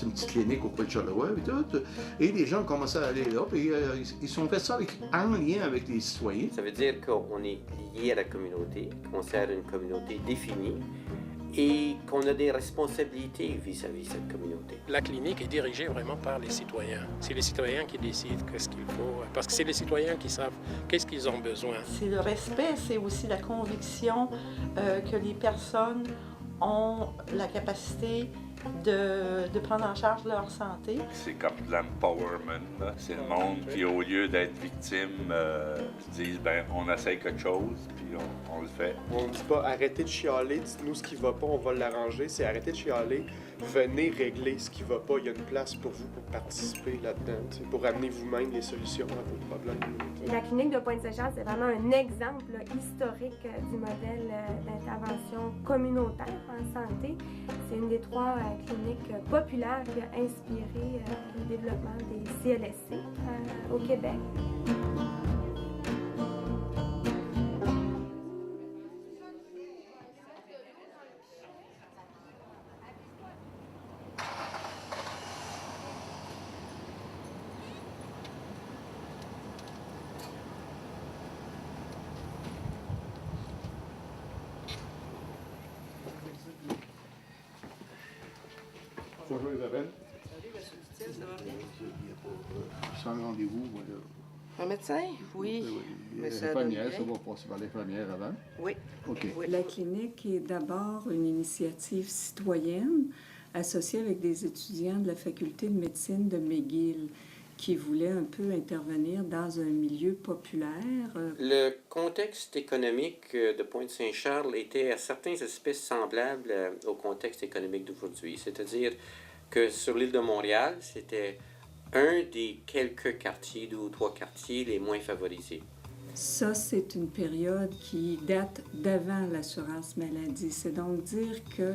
une petite clinique au coin de Charlevoix et tout. Et les gens ont commencé à aller là, puis ils sont fait ça en lien avec les citoyens. Ça veut dire qu'on est lié à la communauté, qu'on sert une communauté définie et qu'on a des responsabilités vis-à-vis de cette communauté. La clinique est dirigée vraiment par les citoyens. C'est les citoyens qui décident qu'est-ce qu'il faut, parce que c'est les citoyens qui savent qu'est-ce qu'ils ont besoin. C'est le respect, c'est aussi la conviction que les personnes ont la capacité de prendre en charge leur santé. C'est comme de l'empowerment, là. C'est le monde qui, au lieu d'être victime, se disent ben on essaye quelque chose, puis on le fait. On ne dit pas arrêtez de chialer, dites-nous ce qui va pas, on va l'arranger. C'est arrêtez de chialer, venez régler ce qui va pas. Il y a une place pour vous pour participer là-dedans, pour amener vous-même les solutions à vos problèmes. La clinique de Pointe-Saint-Charles, c'est vraiment un exemple historique du modèle d'intervention communautaire en santé. C'est une des 3 cliniques populaires qui a inspiré le développement des CLSC au Québec. Bonjour Isabelle. Salut, M. Dutil, ça va bien? Sans rendez-vous, voilà. Un médecin? Oui. Mais ça donne L'infirmière, bien. ça va passer par l'infirmière avant. Oui. OK. Oui. La clinique est d'abord une initiative citoyenne associée avec des étudiants de la faculté de médecine de McGill qui voulaient un peu intervenir dans un milieu populaire. Le contexte économique de Pointe-Saint-Charles était à certains aspects semblable au contexte économique d'aujourd'hui. C'est-à-dire que sur l'île de Montréal, c'était un des quelques quartiers, 2 ou 3 quartiers les moins favorisés. Ça, c'est une période qui date d'avant l'assurance maladie. C'est donc dire que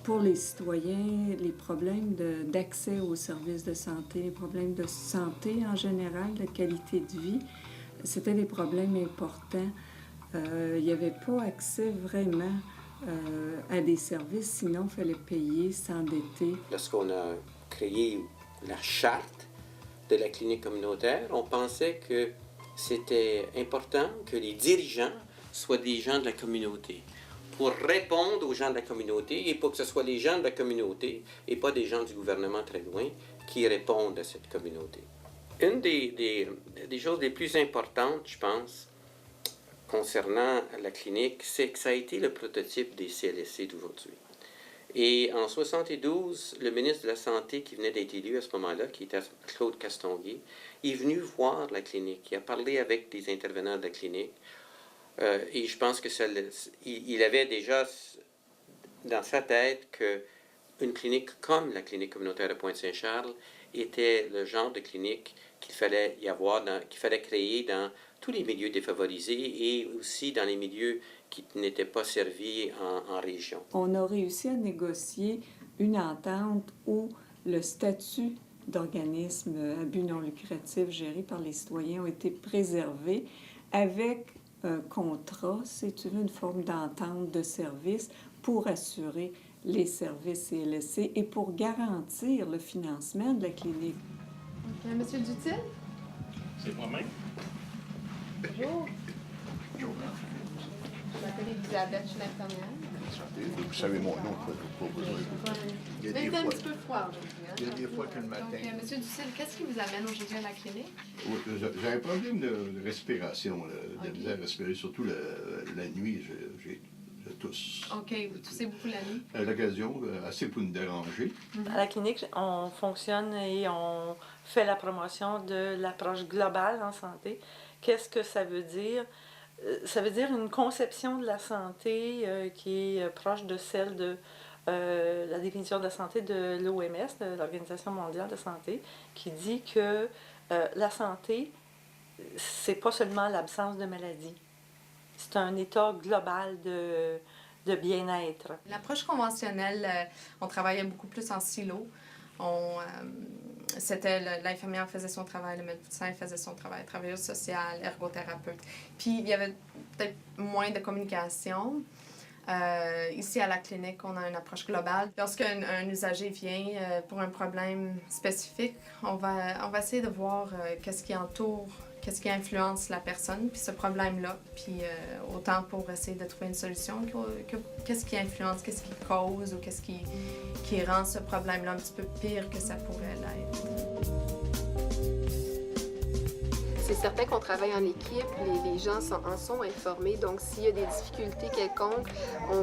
pour les citoyens, les problèmes d'accès aux services de santé, les problèmes de santé en général, de qualité de vie, c'était des problèmes importants. Il n'y avait pas accès vraiment à des services, sinon il fallait payer, s'endetter. Lorsqu'on a créé la charte de la clinique communautaire, on pensait que c'était important que les dirigeants soient des gens de la communauté pour répondre aux gens de la communauté et pour que ce soit les gens de la communauté et pas des gens du gouvernement très loin qui répondent à cette communauté. Une des choses les plus importantes, je pense, concernant la clinique, c'est que ça a été le prototype des CLSC d'aujourd'hui. Et en 1972, le ministre de la Santé qui venait d'être élu à ce moment-là, qui était Claude Castonguay, est venu voir la clinique. Il a parlé avec des intervenants de la clinique. Et je pense que il avait déjà dans sa tête qu'une clinique comme la clinique communautaire de Pointe-Saint-Charles était le genre de clinique qu'il fallait qu'il fallait créer dans tous les milieux défavorisés et aussi dans les milieux qui n'étaient pas servis en région. On a réussi à négocier une entente où le statut d'organisme à but non lucratif géré par les citoyens ont été préservés avec un contrat, c'est une forme d'entente de service pour assurer les services CLSC et pour garantir le financement de la clinique. Okay. Monsieur Dutil? C'est moi-même. Bonjour. Bonjour. Je m'appelle Elisabeth, je suis l'infirmière. Vous savez mon nom, pas besoin. Il y a Mais des c'est un fois, petit peu froid aujourd'hui. Hein? il y a des fois que le matin. Donc, Monsieur Dutil, qu'est-ce qui vous amène aujourd'hui à la clinique? J'ai un problème de respiration, de misère à respirer, surtout la nuit, je tousse. OK, vous toussez beaucoup la nuit? À l'occasion, assez pour nous déranger. À la clinique, on fonctionne et on fait la promotion de l'approche globale en santé. Qu'est-ce que ça veut dire? Ça veut dire une conception de la santé qui est proche de celle de la définition de la santé de l'OMS, de l'Organisation mondiale de la santé, qui dit que la santé, c'est pas seulement l'absence de maladie. C'est un état global de bien-être. L'approche conventionnelle, on travaillait beaucoup plus en silo. L'infirmière faisait son travail, le médecin faisait son travail, travailleuse sociale, ergothérapeute. Puis il y avait peut-être moins de communication. Ici, à la clinique, on a une approche globale. Lorsqu'un usager vient pour un problème spécifique, on va essayer de voir qu'est-ce qui entoure, qu'est-ce qui influence la personne, puis ce problème-là. Puis autant pour essayer de trouver une solution que qu'est-ce qui influence, qu'est-ce qui cause ou qu'est-ce qui rend ce problème-là un petit peu pire que ça pourrait l'être. C'est certain qu'on travaille en équipe, les gens en sont informés, donc s'il y a des difficultés quelconques,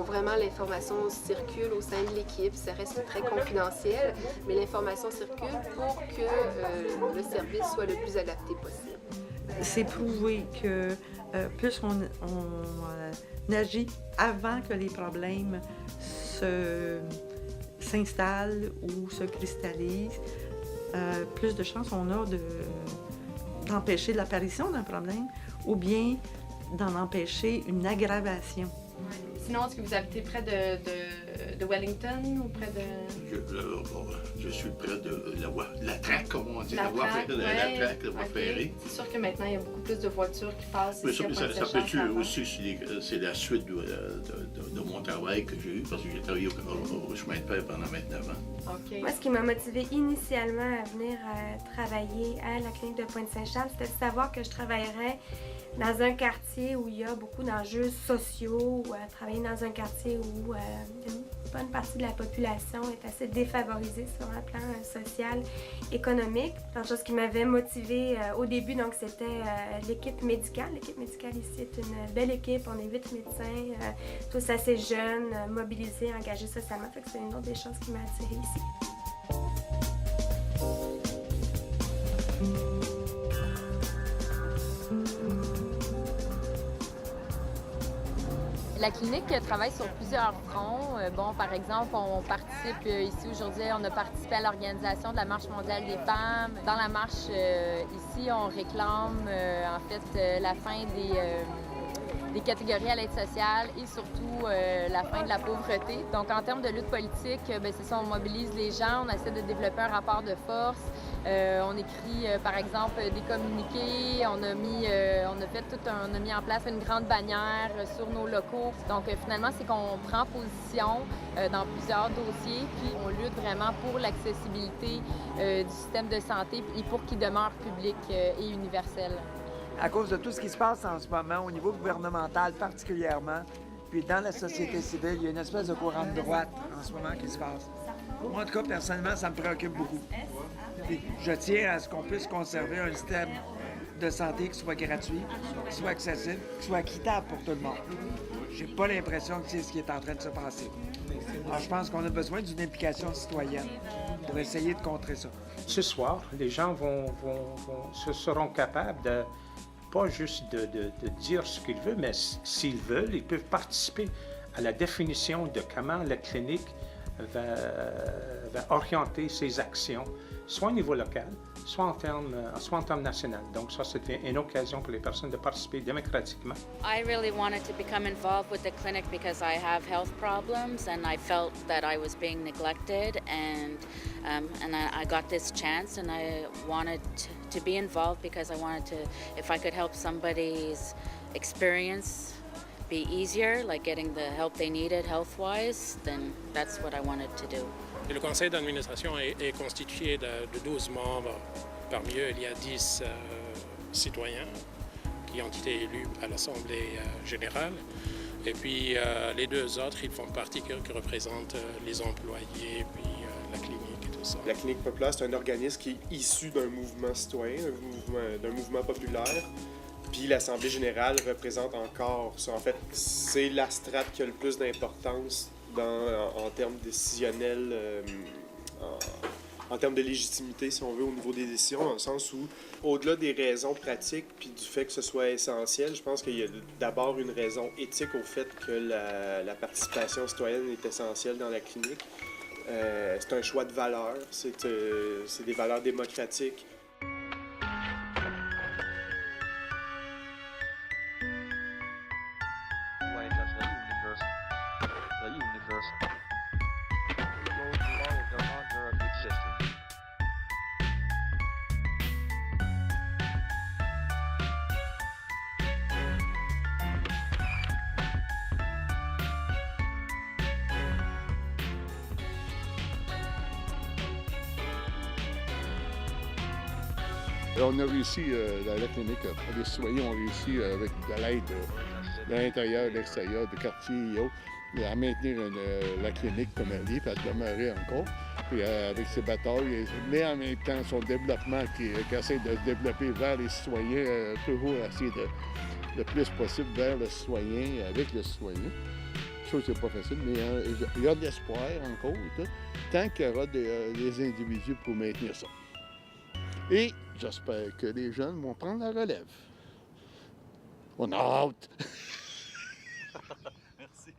vraiment l'information circule au sein de l'équipe. Ça reste très confidentiel, mais l'information circule pour que le service soit le plus adapté possible. C'est prouvé que plus on agit avant que les problèmes s'installent ou se cristallisent, plus de chances on a d'empêcher l'apparition d'un problème ou bien d'en empêcher une aggravation. Sinon, est-ce que vous habitez près de Wellington ou près de... Je suis près de la traque, comme on dit, la voie ferrée. C'est sûr que maintenant, il y a beaucoup plus de voitures qui passent. Mais ça peut-tu aussi, c'est la suite de mon travail que j'ai eu, parce que j'ai travaillé au chemin de fer pendant 29 ans. Okay. Moi, ce qui m'a motivée initialement à venir travailler à la clinique de Pointe-Saint-Charles, c'était de savoir que je travaillerais dans un quartier où il y a beaucoup d'enjeux sociaux, ou travailler dans un quartier où une bonne partie de la population est assez défavorisée sur un plan social, économique. Quelque chose qui m'avait motivée au début, donc c'était l'équipe médicale. L'équipe médicale ici est une belle équipe, on est 8 médecins, tous assez jeunes, mobilisés, engagés socialement. Fait que c'est une autre des choses qui m'a attirée ici. La clinique travaille sur plusieurs fronts. Par exemple, on participe ici aujourd'hui, on a participé à l'organisation de la Marche mondiale des femmes. Dans la marche ici, on réclame la fin des catégories à l'aide sociale et surtout la fin de la pauvreté. Donc, en termes de lutte politique, c'est ça, on mobilise les gens, on essaie de développer un rapport de force. On écrit, par exemple, des communiqués. On a mis en place une grande bannière sur nos locaux. Donc, finalement, c'est qu'on prend position dans plusieurs dossiers, puis on lutte vraiment pour l'accessibilité du système de santé et pour qu'il demeure public et universel. À cause de tout ce qui se passe en ce moment, au niveau gouvernemental particulièrement, puis dans la société civile, il y a une espèce de courant de droite en ce moment qui se passe. Moi, en tout cas, personnellement, ça me préoccupe beaucoup. Puis, je tiens à ce qu'on puisse conserver un système de santé qui soit gratuit, qui soit accessible, qui soit équitable pour tout le monde. J'ai pas l'impression que c'est ce qui est en train de se passer. Alors, je pense qu'on a besoin d'une implication citoyenne pour essayer de contrer ça. Ce soir, les gens seront capables de pas juste de dire ce qu'ils veulent, mais s'ils veulent, ils peuvent participer à la définition de comment la clinique va orienter ses actions, soit au niveau local, soit en termes national. Donc ça, c'était une occasion pour les personnes de participer démocratiquement. I really wanted to become involved with the clinic because I have health problems and I felt that I was being neglected and I got this chance and I wanted to be involved because I wanted to, if I could help somebody's experience be easier, like getting the help they needed health-wise, then that's what I wanted to do. Et le conseil d'administration est constitué de 12 membres. Parmi eux, il y a 10 citoyens qui ont été élus à l'Assemblée générale. Et puis les 2 autres, ils font partie qui représentent les employés, puis la clinique et tout ça. La Clinique populaire, c'est un organisme qui est issu d'un mouvement citoyen, d'un mouvement populaire. Puis l'Assemblée générale représente encore ça. En fait, c'est la strate qui a le plus d'importance en termes décisionnels, en termes de légitimité, si on veut, au niveau des décisions, dans le sens où, au-delà des raisons pratiques puis du fait que ce soit essentiel, je pense qu'il y a d'abord une raison éthique au fait que la participation citoyenne est essentielle dans la clinique. C'est un choix de valeurs, c'est des valeurs démocratiques. On a réussi, dans la clinique, les citoyens ont réussi, avec de l'aide de l'intérieur, de l'extérieur, de quartier et autres, à maintenir la clinique comme elle est, puis à demeurer encore, puis avec ses batailles, mais en même temps son développement qui essaie de se développer vers les citoyens, toujours essayer le plus possible vers le citoyen, avec le citoyen. Chose qui n'est pas facile, mais il y a de l'espoir encore, tant qu'il y aura des individus pour maintenir ça. Et j'espère que les jeunes vont prendre la relève. On a hâte! Merci.